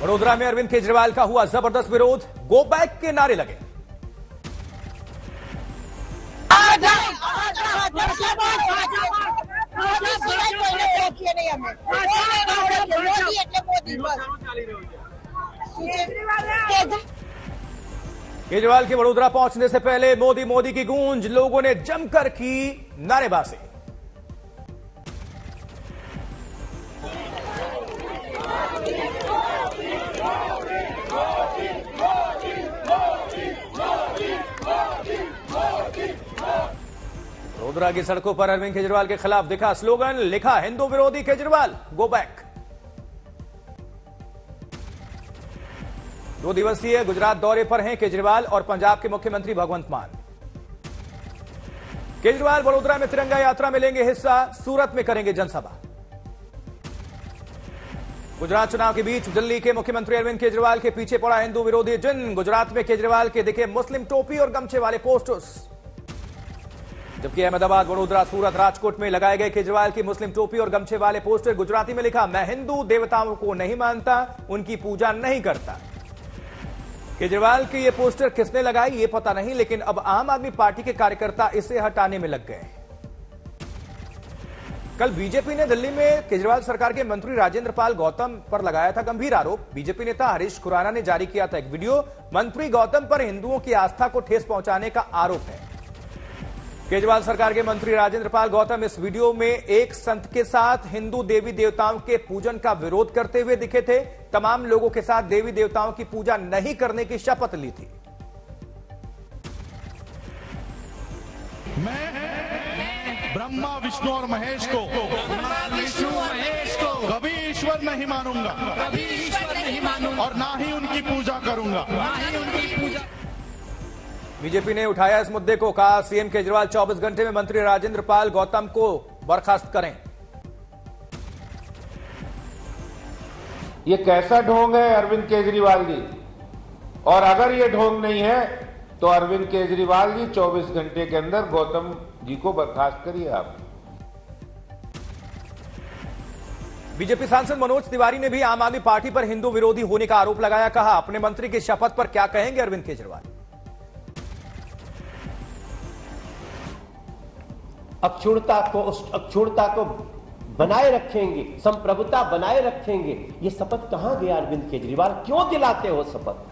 वडोदरा में अरविंद केजरीवाल का हुआ जबरदस्त विरोध, गो बैक के नारे लगे। केजरीवाल के वडोदरा पहुंचने से पहले मोदी मोदी की गूंज, लोगों ने जमकर की नारेबाजी। वडोदरा की सड़कों पर अरविंद केजरीवाल के खिलाफ दिखा स्लोगन, लिखा हिंदू विरोधी केजरीवाल गो बैक। 2 दिवसीय गुजरात दौरे पर हैं केजरीवाल और पंजाब के मुख्यमंत्री भगवंत मान। केजरीवाल वडोदरा में तिरंगा यात्रा में लेंगे हिस्सा, सूरत में करेंगे जनसभा। गुजरात चुनाव के बीच दिल्ली के मुख्यमंत्री अरविंद केजरीवाल के पीछे पड़ा हिंदू विरोधी जिन। गुजरात में केजरीवाल के दिखे मुस्लिम टोपी और गमछे वाले पोस्टर्स, जबकि अहमदाबाद, वडोदरा, सूरत, राजकोट में लगाए गए केजरीवाल की मुस्लिम टोपी और गमछे वाले पोस्टर। गुजराती में लिखा, मैं हिंदू देवताओं को नहीं मानता, उनकी पूजा नहीं करता। केजरीवाल के ये पोस्टर किसने लगाई ये पता नहीं, लेकिन अब आम आदमी पार्टी के कार्यकर्ता इसे हटाने में लग गए। कल बीजेपी ने दिल्ली में केजरीवाल सरकार के मंत्री राजेंद्र पाल गौतम पर लगाया था गंभीर आरोप। बीजेपी नेता हरीश खुराना ने जारी किया था एक वीडियो, मंत्री गौतम पर हिंदुओं की आस्था को ठेस पहुंचाने का आरोप है। केजरीवाल सरकार के मंत्री राजेंद्र पाल गौतम इस वीडियो में एक संत के साथ हिंदू देवी देवताओं के पूजन का विरोध करते हुए दिखे थे। तमाम लोगों के साथ देवी देवताओं की पूजा नहीं करने की शपथ ली थी। मैं ब्रह्मा विष्णु और महेश को कभी ईश्वर नहीं मानूंगा, और ना ही उनकी पूजा करूंगा। बीजेपी ने उठाया इस मुद्दे को, कहा सीएम केजरीवाल 24 घंटे में मंत्री राजेंद्र पाल गौतम को बर्खास्त करें। ये कैसा ढोंग है अरविंद केजरीवाल जी? और अगर ये ढोंग नहीं है तो अरविंद केजरीवाल जी 24 घंटे के अंदर गौतम जी को बर्खास्त करिए आप। बीजेपी सांसद मनोज तिवारी ने भी आम आदमी पार्टी पर हिंदू विरोधी होने का आरोप लगाया। कहा, अपने मंत्री की शपथ पर क्या कहेंगे अरविंद केजरीवाल? अक्षुणता को बनाए रखेंगे, संप्रभुता बनाए रखेंगे। ये शपथ कहां गया अरविंद केजरीवाल? क्यों दिलाते हो शपथ?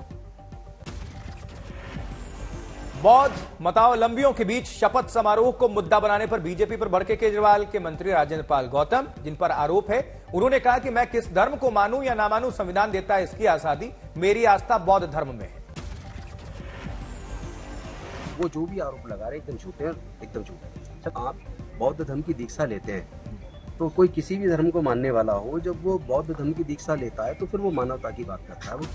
बौद्ध मतावलंबियों के बीच शपथ समारोह को मुद्दा बनाने पर बीजेपी पर भड़के केजरीवाल के मंत्री राजेंद्र पाल गौतम, जिन पर आरोप है। उन्होंने कहा कि मैं किस धर्म को मानूं या ना मानूं, संविधान देता है इसकी आजादी, मेरी आस्था बौद्ध धर्म में है। वो जो भी आरोप लगा रहे एकदम झूठे हैं, एकदम झूठे। जब आप बौद्ध धर्म की दीक्षा लेते हैं तो कोई किसी भी धर्म को मानने वाला हो, जब वो बौद्ध धर्म की दीक्षा लेता है तो फिर वो मानवता की बात करता है। वो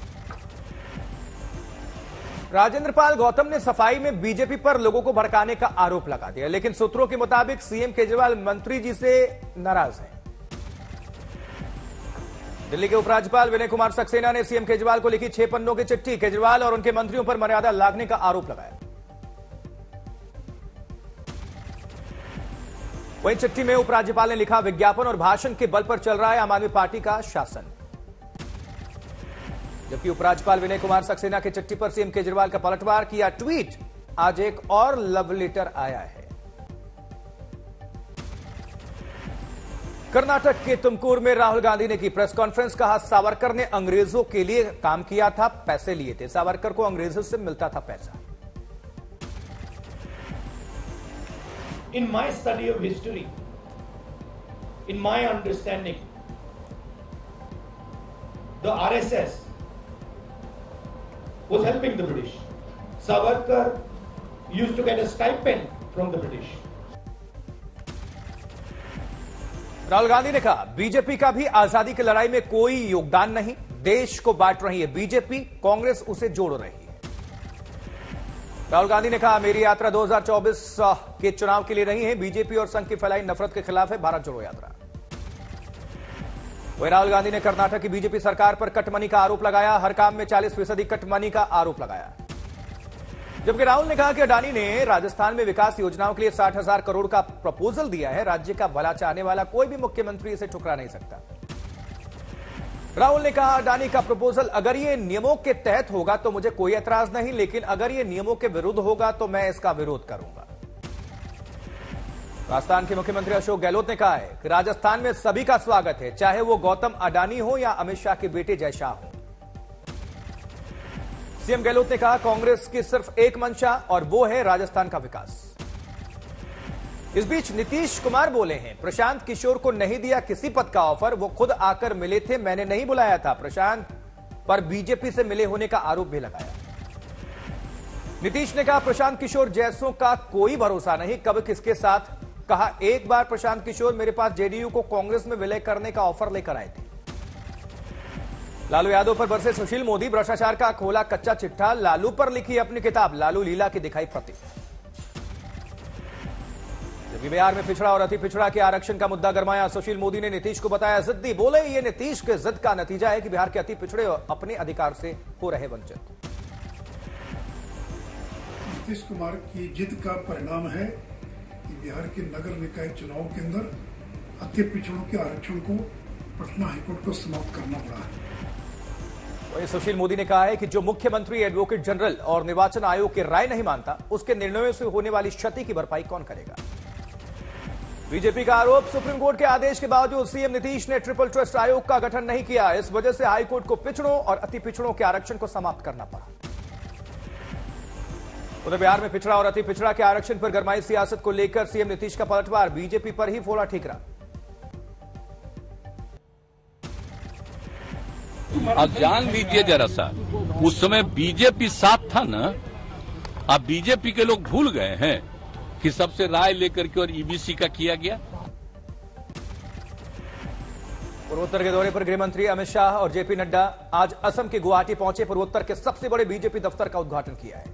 राजेंद्र पाल गौतम ने सफाई में बीजेपी पर लोगों को भड़काने का आरोप लगा दिया, लेकिन सूत्रों के मुताबिक सीएम केजरीवाल मंत्री जी से नाराज हैं। दिल्ली के उपराज्यपाल विनय कुमार सक्सेना ने सीएम केजरीवाल को लिखी 6 पन्नों की चिट्ठी, केजरीवाल और उनके मंत्रियों पर मर्यादा लागने का आरोप लगाया। वहीं चिट्ठी में उपराज्यपाल ने लिखा, विज्ञापन और भाषण के बल पर चल रहा है आम आदमी पार्टी का शासन। जबकि उपराज्यपाल विनय कुमार सक्सेना की चिट्ठी पर सीएम केजरीवाल का पलटवार किया ट्वीट। आज एक और लव लेटर आया है। कर्नाटक के तुमकुर में राहुल गांधी ने की प्रेस कॉन्फ्रेंस, कहा सावरकर ने अंग्रेजों के लिए काम किया था, पैसे लिए थे। सावरकर को अंग्रेजों से मिलता था पैसा। In my study of history, in my understanding, the RSS was helping the British. Savarkar used to get a stipend from the British. Rahul Gandhi ने कहा, बीजेपी का भी आजादी की लड़ाई में कोई योगदान नहीं, देश को बांट रही है बीजेपी, कांग्रेस उसे जोड़ रही है। राहुल गांधी ने कहा, मेरी यात्रा 2024 के चुनाव के लिए नहीं है, बीजेपी और संघ की फैलाई नफरत के खिलाफ है भारत जोड़ो यात्रा। वहीं राहुल गांधी ने कर्नाटक की बीजेपी सरकार पर कटमनी का आरोप लगाया, हर काम में 40% कटमनी का आरोप लगाया। जबकि राहुल ने कहा कि अडानी ने राजस्थान में विकास योजनाओं के लिए 60,000 करोड़ का प्रपोजल दिया है, राज्य का भला चाहने वाला कोई भी मुख्यमंत्री इसे ठुकरा नहीं सकता। राहुल ने कहा, अडानी का प्रपोजल अगर ये नियमों के तहत होगा तो मुझे कोई एतराज नहीं, लेकिन अगर ये नियमों के विरुद्ध होगा तो मैं इसका विरोध करूंगा। राजस्थान के मुख्यमंत्री अशोक गहलोत ने कहा है कि राजस्थान में सभी का स्वागत है, चाहे वो गौतम अडानी हो या अमित शाह के बेटे जय शाह हो। सीएम गहलोत ने कहा, कांग्रेस की सिर्फ एक मंशा और वो है राजस्थान का विकास। इस बीच नीतीश कुमार बोले हैं, प्रशांत किशोर को नहीं दिया किसी पद का ऑफर, वो खुद आकर मिले थे, मैंने नहीं बुलाया था। प्रशांत पर बीजेपी से मिले होने का आरोप भी लगाया। नीतीश ने कहा, प्रशांत किशोर जैसों का कोई भरोसा नहीं, कब किसके साथ। कहा, एक बार प्रशांत किशोर मेरे पास जेडीयू को कांग्रेस में विलय करने का ऑफर लेकर आए थे। लालू यादव पर बरसे सुशील मोदी, भ्रष्टाचार का खोला कच्चा चिट्ठा, लालू पर लिखी अपनी किताब, लालू लीला की दिखाई प्रतीक। बिहार में पिछड़ा और अति पिछड़ा के आरक्षण का मुद्दा गरमाया, सुशील मोदी ने नीतीश को बताया जिद्दी, बोले ये नीतीश के जिद का नतीजा है कि बिहार के अति पिछड़े अपने अधिकार से हो रहे वंचित। नीतीश कुमार की जिद का परिणाम है कि बिहार के नगर निकाय चुनाव के अंदर अति पिछड़ों के आरक्षण को पटना हाईकोर्ट को समाप्त करना पड़ा है। वहीं सुशील मोदी ने कहा है कि जो मुख्यमंत्री, एडवोकेट जनरल और निर्वाचन आयोग की राय नहीं मानता, उसके निर्णयों से होने वाली क्षति की भरपाई कौन करेगा। बीजेपी का आरोप, सुप्रीम कोर्ट के आदेश के बावजूद सीएम नीतीश ने ट्रिपल ट्रस्ट आयोग का गठन नहीं किया, इस वजह से हाईकोर्ट को पिछड़ों और अति पिछड़ों के आरक्षण को समाप्त करना पड़ा। उधर बिहार में पिछड़ा और अति पिछड़ा के आरक्षण पर गरमाई सियासत को लेकर सीएम नीतीश का पलटवार, बीजेपी पर ही फोड़ा ठीकरा। अब जान लीजिए जरा सा, उस समय बीजेपी साथ था ना, अब बीजेपी के लोग भूल गए हैं कि सबसे राय लेकर के और ईबीसी का किया गया। पूर्वोत्तर के दौरे पर गृह मंत्री अमित शाह और जेपी नड्डा आज असम के गुवाहाटी पहुंचे, पूर्वोत्तर के सबसे बड़े बीजेपी दफ्तर का उद्घाटन किया है।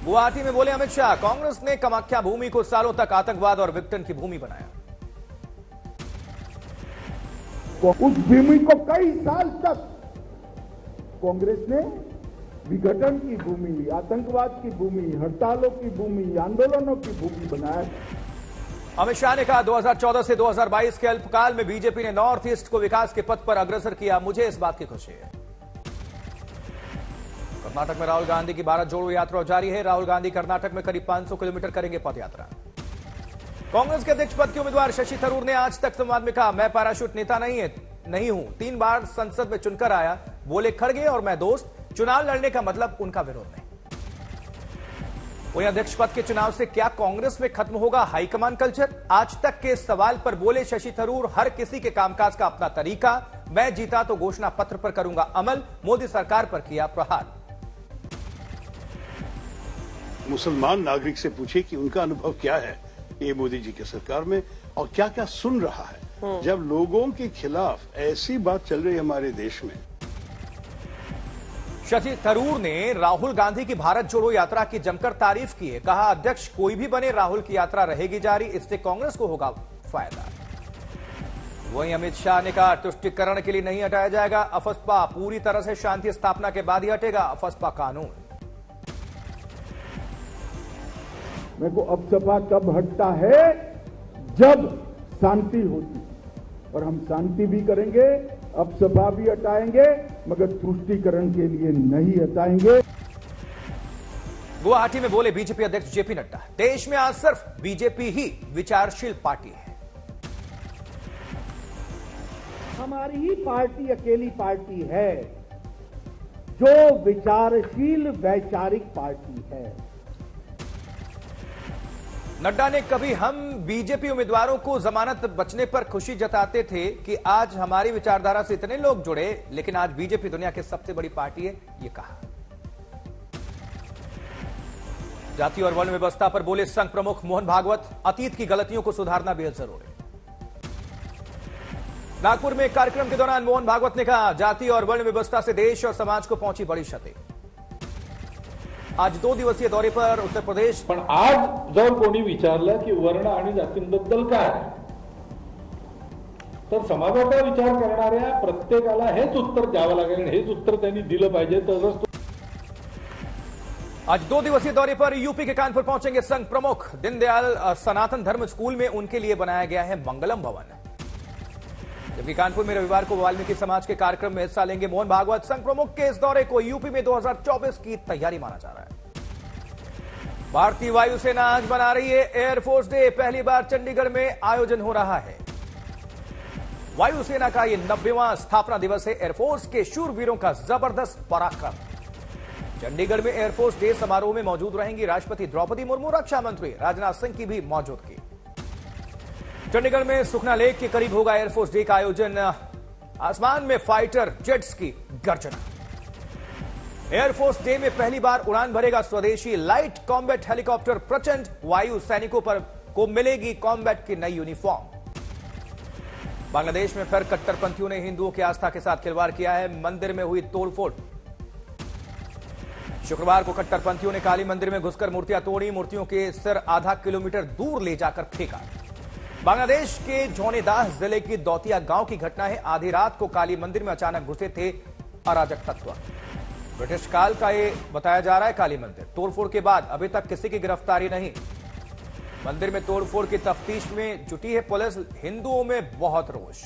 गुवाहाटी में बोले अमित शाह, कांग्रेस ने कामाख्या भूमि को सालों तक आतंकवाद और विघटन की भूमि बनाया। उस भूमि को कई साल तक कांग्रेस ने विघटन की भूमि, आतंकवाद की भूमि, हड़तालों की भूमि, आंदोलनों की भूमि बनाया। अमित शाह ने कहा, 2014 से 2022 के अल्पकाल में बीजेपी ने नॉर्थ ईस्ट को विकास के पथ पर अग्रसर किया, मुझे इस बात की खुशी है। कर्नाटक में राहुल गांधी की भारत जोड़ो यात्रा जारी है, राहुल गांधी कर्नाटक में करीब 500 किलोमीटर करेंगे पदयात्रा। कांग्रेस के अध्यक्ष पद के उम्मीदवार शशि थरूर ने आज तक संवाद में कहा, मैं पैराशूट नेता नहीं हूं, 3 बार संसद में चुनकर आया, बोले खड़गे और मैं दोस्त, चुनाव लड़ने का मतलब उनका विरोध नहीं। वहीं अध्यक्ष पद के चुनाव से क्या कांग्रेस में खत्म होगा हाईकमान कल्चर, आज तक के सवाल पर बोले शशि थरूर, हर किसी के कामकाज का अपना तरीका, मैं जीता तो घोषणा पत्र पर करूंगा अमल, मोदी सरकार पर किया प्रहार। मुसलमान नागरिक से पूछे कि उनका अनुभव क्या है ये मोदी जी की सरकार में और क्या क्या सुन रहा है जब लोगों के खिलाफ ऐसी बात चल रही है हमारे देश में। शशि थरूर ने राहुल गांधी की भारत जोड़ो यात्रा की जमकर तारीफ की है, कहा अध्यक्ष कोई भी बने राहुल की यात्रा रहेगी जारी, इससे कांग्रेस को होगा फायदा। वहीं अमित शाह ने कहा, तुष्टिकरण के लिए नहीं हटाया जाएगा अफस्पा, पूरी तरह से शांति स्थापना के बाद ही हटेगा अफस्पा कानून। मेरे को अफस्पा कब हटता है, जब शांति होती, और हम शांति भी करेंगे, अफस्पा भी हटाएंगे, मगर तुष्टिकरण के लिए नहीं हटाएंगे। गुवाहाटी में बोले बीजेपी अध्यक्ष जेपी नड्डा, देश में आज सिर्फ बीजेपी ही विचारशील पार्टी है। हमारी ही पार्टी अकेली पार्टी है जो विचारशील वैचारिक पार्टी है। नड्डा ने कभी हम बीजेपी उम्मीदवारों को जमानत बचने पर खुशी जताते थे कि आज हमारी विचारधारा से इतने लोग जुड़े, लेकिन आज बीजेपी दुनिया की सबसे बड़ी पार्टी है, ये कहा। जाति और वर्ण व्यवस्था पर बोले संघ प्रमुख मोहन भागवत, अतीत की गलतियों को सुधारना बेहद जरूरी है। नागपुर में एक कार्यक्रम के दौरान मोहन भागवत ने कहा, जाति और वर्ण व्यवस्था से देश और समाज को पहुंची बड़ी क्षति। आज 2 दिवसीय दौरे पर उत्तर प्रदेश। पण आज जर कोणी विचारलं की वर्ण आणि जातींबद्दल काय, तर समाजाचा विचार करणाऱ्या प्रत्येकाला हेच उत्तर द्यावं लागेल, हेच उत्तर त्यांनी दिलं पाहिजे, तरच। आज 2 दिवसीय दौरे पर यूपी के कानपुर पहुंचेंगे संघ प्रमुख। दीनदयाल सनातन धर्म स्कूल में उनके लिए बनाया गया है मंगलम भवन। जबकि कानपुर में रविवार को वाल्मीकि समाज के कार्यक्रम में हिस्सा लेंगे मोहन भागवत। संघ प्रमुख के इस दौरे को यूपी में 2024 की तैयारी माना जा रहा है। भारतीय वायुसेना आज मना रही है एयरफोर्स डे। पहली बार चंडीगढ़ में आयोजन हो रहा है। वायुसेना का यह 90वां स्थापना दिवस है। एयरफोर्स के शूरवीरों का जबरदस्त पराक्रम। चंडीगढ़ में एयरफोर्स डे समारोह में मौजूद रहेंगी राष्ट्रपति द्रौपदी मुर्मू, रक्षा मंत्री राजनाथ सिंह की भी मौजूदगी। चंडीगढ़ में सुखना लेक के करीब होगा एयरफोर्स डे का आयोजन। आसमान में फाइटर जेट्स की गर्जना। एयरफोर्स डे में पहली बार उड़ान भरेगा स्वदेशी लाइट कॉम्बैट हेलीकॉप्टर प्रचंड। वायु सैनिकों को मिलेगी कॉम्बैट की नई यूनिफॉर्म। बांग्लादेश में फिर कट्टरपंथियों ने हिंदुओं की आस्था के साथ खिलवाड़ किया है। मंदिर में हुई तोड़फोड़। शुक्रवार को कट्टरपंथियों ने काली मंदिर में घुसकर मूर्तियां तोड़ी। मूर्तियों के सिर आधा किलोमीटर दूर ले जाकर फेंका। बांग्लादेश के झोनेदाह जिले की दौतिया गांव की घटना है। आधी रात को काली मंदिर में अचानक घुसे थे अराजक तत्व। ब्रिटिश काल का ये बताया जा रहा है काली मंदिर। तोड़फोड़ के बाद अभी तक किसी की गिरफ्तारी नहीं। मंदिर में तोड़फोड़ की तफ्तीश में जुटी है पुलिस। हिंदुओं में बहुत रोष।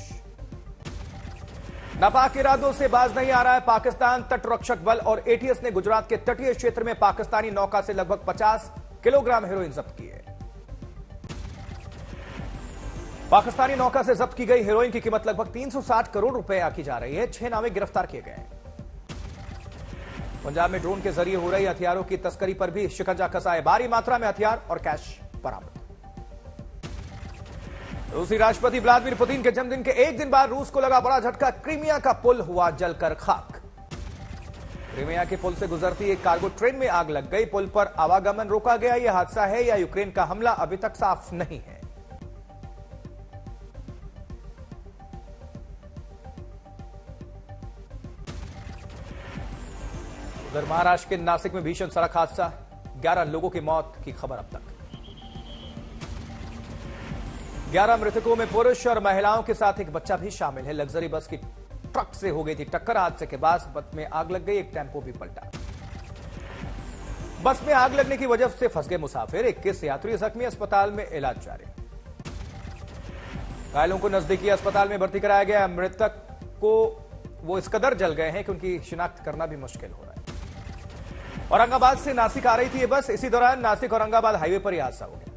नापाक इरादों से बाज नहीं आ रहा है पाकिस्तान। तटरक्षक बल और एटीएस ने गुजरात के तटीय क्षेत्र में पाकिस्तानी नौका से लगभग 50 किलोग्राम हेरोइन जब्त की है। पाकिस्तानी नौका से जब्त की गई हेरोइन की कीमत लगभग 360 करोड़ रुपए आकी जा रही है। 6 नावे गिरफ्तार किए गए हैं। पंजाब में ड्रोन के जरिए हो रही हथियारों की तस्करी पर भी शिकंजा कसा है। भारी मात्रा में हथियार और कैश बरामद। रूसी राष्ट्रपति व्लादिमीर पुतिन के जन्मदिन के एक दिन बाद रूस को लगा बड़ा झटका। क्रीमिया का पुल हुआ जलकर खाक। क्रीमिया के पुल से गुजरती एक कार्गो ट्रेन में आग लग गई। पुल पर आवागमन रोका गया। यह हादसा है या यूक्रेन का हमला अभी तक साफ नहीं है। उधर महाराष्ट्र के नासिक में भीषण सड़क हादसा। 11 लोगों की मौत की खबर अब तक। 11 मृतकों में पुरुष और महिलाओं के साथ एक बच्चा भी शामिल है। लग्जरी बस की ट्रक से हो गई थी टक्कर। हादसे के बाद बस में आग लग गई। एक टेम्पो भी पलटा। बस में आग लगने की वजह से फंस गए मुसाफिर। 21 यात्री जख्मी। अस्पताल में इलाज जारी। घायलों को नजदीकी अस्पताल में भर्ती कराया गया। मृतक को वो इस कदर जल गए हैं कि उनकी शिनाख्त करना भी मुश्किल हो रहा है। औरंगाबाद से नासिक आ रही थी ये बस। इसी दौरान नासिक औरंगाबाद हाईवे पर यह हादसा हो गया।